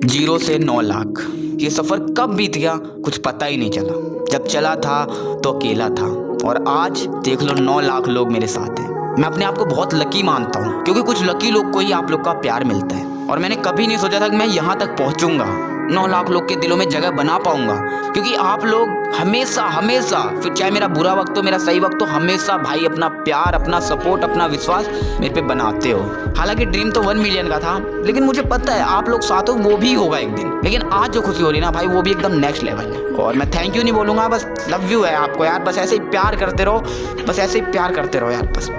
0 से 9 लाख, ये सफ़र कब बीत गया कुछ पता ही नहीं चला। जब चला था तो अकेला था, और आज देख लो 9 लाख लोग मेरे साथ हैं। मैं अपने आप को बहुत लकी मानता हूँ, क्योंकि कुछ लकी लोग को ही आप लोग का प्यार मिलता है। और मैंने कभी नहीं सोचा था कि मैं यहाँ तक पहुँचूंगा, 9 लाख लोग के दिलों में जगह बना पाऊंगा, क्योंकि आप लोग हमेशा हमेशा, फिर चाहे मेरा बुरा वक्त हो मेरा सही वक्त हो, हमेशा भाई अपना प्यार, अपना सपोर्ट, अपना विश्वास मेरे पे बनाते हो। हालांकि ड्रीम तो 1 मिलियन का था, लेकिन मुझे पता है आप लोग साथ हो वो भी होगा एक दिन। लेकिन आज जो खुशी हो रही है ना भाई, वो भी एकदम नेक्स्ट लेवल है। और मैं थैंक यू नहीं बोलूँगा, बस लव यू है आपको यार। बस ऐसे ही प्यार करते रहो, बस ऐसे ही प्यार करते रहो यार, बस।